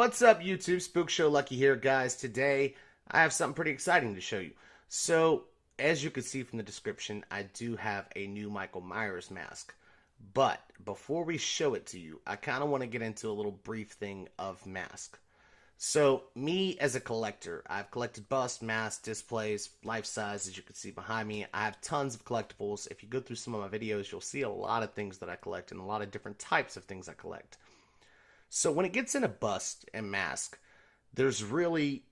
What's up, YouTube? Spook Show Lucky here, guys. Today, I have something pretty exciting to show you. So, as you can see from the description, I do have a new Michael Myers mask. But, before we show it to you, I kind of want to get into a little brief thing of mask. So, me as a collector, I've collected busts, masks, displays, life size, as you can see behind me. I have tons of collectibles. If you go through some of my videos, you'll see a lot of things that I collect and a lot of different types of things I collect. So when it gets in a bust and mask, there's really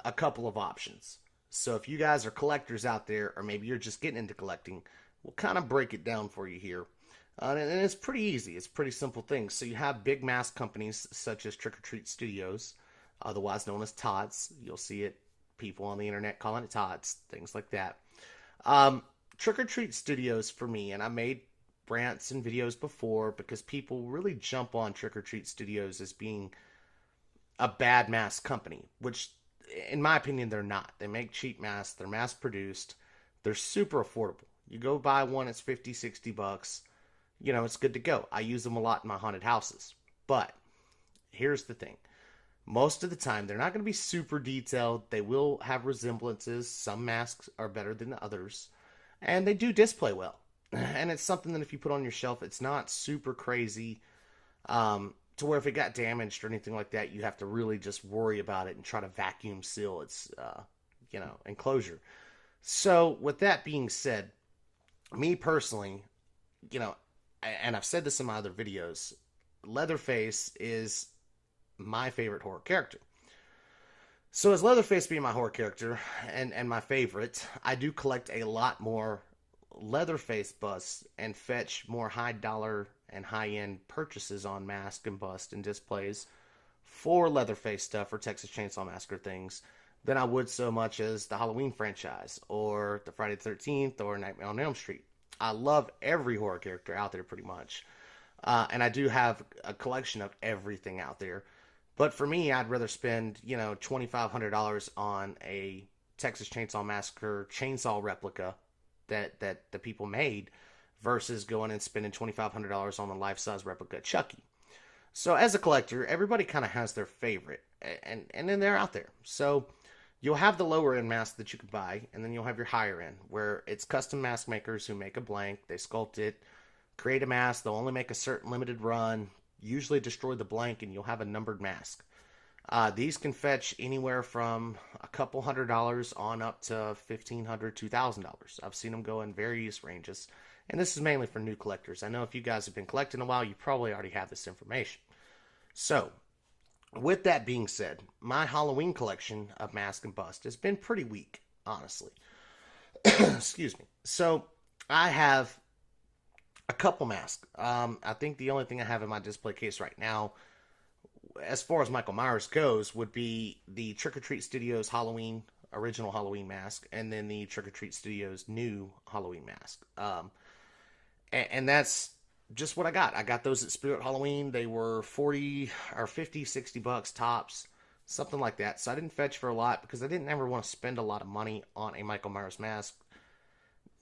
a couple of options. So if you guys are collectors out there, or maybe you're just getting into collecting, we'll kind of break it down for you here. And it's pretty easy. It's pretty simple things. So you have big mask companies such as Trick or Treat Studios, otherwise known as TOTS. You'll see it, people on the internet calling it TOTS, things like that. Trick or Treat Studios for me, and I made rants and videos before because people really jump on Trick or Treat Studios as being a bad mask company, which in my opinion they're not. They make cheap masks, they're mass produced, they're super affordable. You go buy one, it's 50, 60 bucks. You know, it's good to go. I use them a lot in my haunted houses. But here's the thing. Most of the time, they're not going to be super detailed. They will have resemblances. Some masks are better than others. And they do display well. And it's something that if you put on your shelf, it's not super crazy to where if it got damaged or anything like that, you have to really just worry about it and try to vacuum seal its, enclosure. So with that being said, me personally, and I've said this in my other videos, Leatherface is my favorite horror character. So as Leatherface being my horror character and my favorite, I do collect a lot more Leatherface busts and fetch more high dollar and high end purchases on mask and bust and displays for Leatherface stuff or Texas Chainsaw Massacre things than I would so much as the Halloween franchise or the Friday the 13th or Nightmare on Elm Street. I love every horror character out there pretty much. And I do have a collection of everything out there. But for me, I'd rather spend, $2,500 on a Texas Chainsaw Massacre chainsaw replica that the people made versus going and spending $2,500 on a life-size replica of Chucky. So as a collector, everybody kind of has their favorite, and then they're out there. So you'll have the lower end mask that you could buy, and then you'll have your higher end, where it's custom mask makers who make a blank, they sculpt it, create a mask, they'll only make a certain limited run, usually destroy the blank, and you'll have a numbered mask. These can fetch anywhere from a couple $100 on up to $1,500, $2,000. I've seen them go in various ranges, and this is mainly for new collectors. I know if you guys have been collecting a while, you probably already have this information. So, with that being said, my Halloween collection of mask and bust has been pretty weak, honestly. Excuse me. So, I have a couple masks. I think the only thing I have in my display case right now, as far as Michael Myers goes, would be the Trick or Treat Studios original Halloween mask, and then the Trick or Treat Studios new Halloween mask. And that's just what I got. I got those at Spirit Halloween. They were 40 or 50, 60 bucks tops, something like that. So I didn't fetch for a lot because I didn't ever want to spend a lot of money on a Michael Myers mask,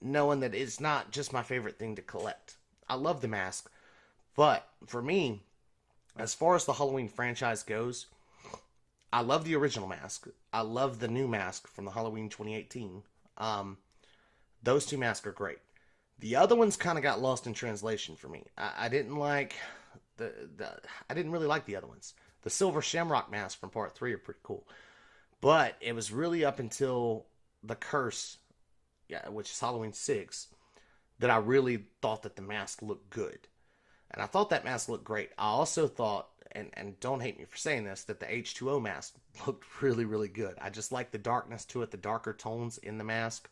knowing that it's not just my favorite thing to collect. I love the mask, but for me, as far as the Halloween franchise goes, I love the original mask. I love the new mask from the Halloween 2018. Those two masks are great. The other ones kind of got lost in translation for me. I didn't like I didn't really like the other ones. The Silver Shamrock mask from Part 3 are pretty cool. But it was really up until The Curse, which is Halloween 6, that I really thought that the mask looked good. And I thought that mask looked great. I also thought, and don't hate me for saying this, that the H20 mask looked really, really good. I just liked the darkness to it, the darker tones in the mask.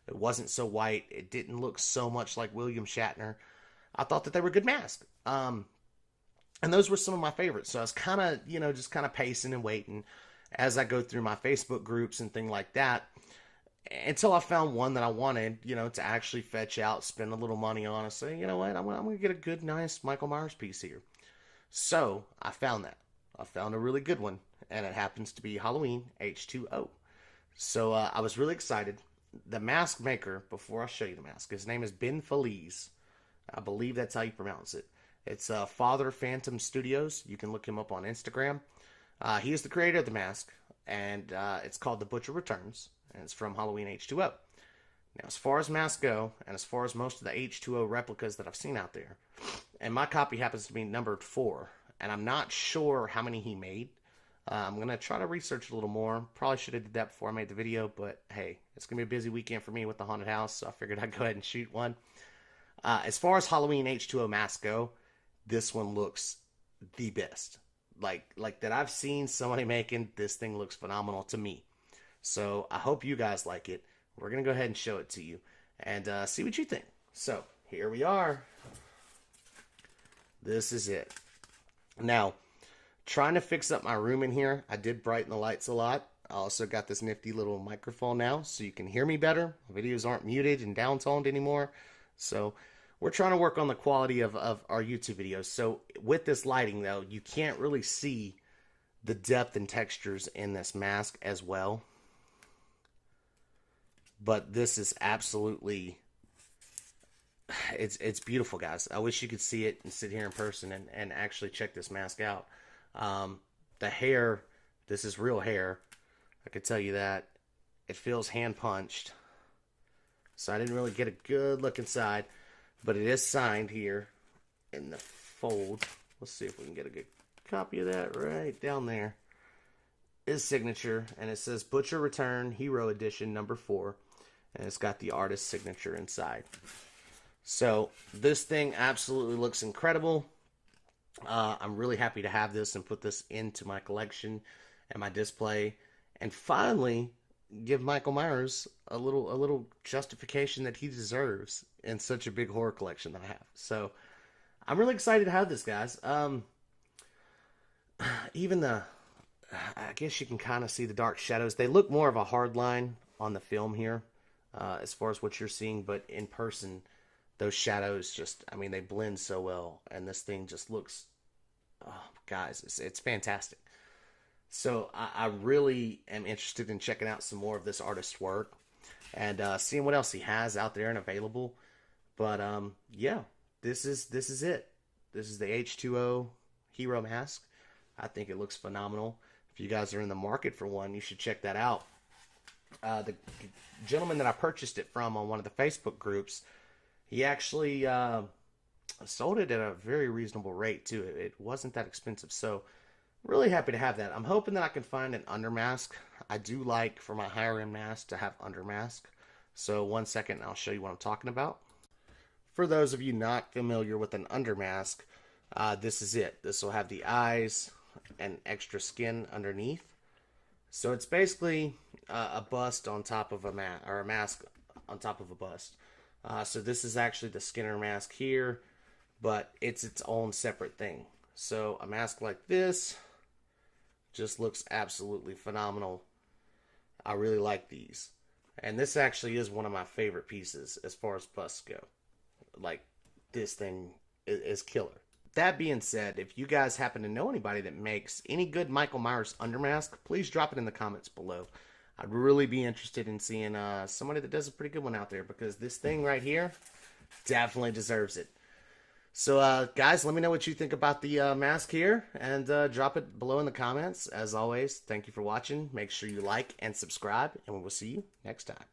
It wasn't so white. It didn't look so much like William Shatner. I thought that they were good masks. And those were some of my favorites. So I was kind of, just kind of pacing and waiting as I go through my Facebook groups and things like that, until I found one that I wanted, to actually fetch out, spend a little money on, and say, you know what, I'm going to get a good, nice Michael Myers piece here. So I found that. I found a really good one, and it happens to be Halloween H20. So I was really excited. The mask maker, before I show you the mask, his name is Ben Feliz. I believe that's how you pronounce it. It's Father Phantom Studios. You can look him up on Instagram. He is the creator of the mask, and it's called The Butcher Returns, and it's from Halloween H2O. Now, as far as masks go, and as far as most of the H2O replicas that I've seen out there, and my copy happens to be numbered 4, and I'm not sure how many he made. I'm going to try to research a little more. Probably should have did that before I made the video, but hey, it's going to be a busy weekend for me with the haunted house, so I figured I'd go ahead and shoot one. As far as Halloween H2O masks go, this one looks the best. Like that I've seen somebody making, this thing looks phenomenal to me. So I hope you guys like it. We're going to go ahead and show it to you and see what you think. So here we are. This is it. Now, trying to fix up my room in here. I did brighten the lights a lot. I also got this nifty little microphone now so you can hear me better. My videos aren't muted and downtoned anymore. So we're trying to work on the quality of our YouTube videos. So with this lighting, though, you can't really see the depth and textures in this mask as well. But this is absolutely, it's beautiful, guys. I wish you could see it and sit here in person and actually check this mask out. The hair, this is real hair. I can tell you that. It feels hand punched. So I didn't really get a good look inside. But it is signed here in the fold. Let's see if we can get a good copy of that right down there. His signature, and it says Butcher Return Hero Edition number 4. And it's got the artist's signature inside. So this thing absolutely looks incredible. I'm really happy to have this and put this into my collection and my display. And finally, give Michael Myers a little justification that he deserves in such a big horror collection that I have. So I'm really excited to have this, guys. Even I guess you can kind of see the dark shadows. They look more of a hard line on the film here, as far as what you're seeing, but in person, those shadows just, I mean, they blend so well, and this thing just looks, oh, guys, it's fantastic. So I really am interested in checking out some more of this artist's work and seeing what else he has out there and available. But yeah, this is it. This is the H2O Hero Mask. I think it looks phenomenal. If you guys are in the market for one, you should check that out. The gentleman that I purchased it from on one of the Facebook groups, he actually sold it at a very reasonable rate too. It wasn't that expensive, so really happy to have that. I'm hoping that I can find an under mask. I do like for my higher end mask to have under mask. So one second, I'll show you what I'm talking about. For those of you not familiar with an under mask, this is it. This will have the eyes and extra skin underneath. So it's basically a bust on top of a mask, or a mask on top of a bust. So this is actually the Skinner mask here, but it's its own separate thing. So a mask like this just looks absolutely phenomenal. I really like these. And this actually is one of my favorite pieces as far as busts go. Like, this thing is killer. That being said, if you guys happen to know anybody that makes any good Michael Myers undermask, please drop it in the comments below. I'd really be interested in seeing somebody that does a pretty good one out there, because this thing right here definitely deserves it. So, guys, let me know what you think about the mask here, and drop it below in the comments. As always, thank you for watching. Make sure you like and subscribe, and we will see you next time.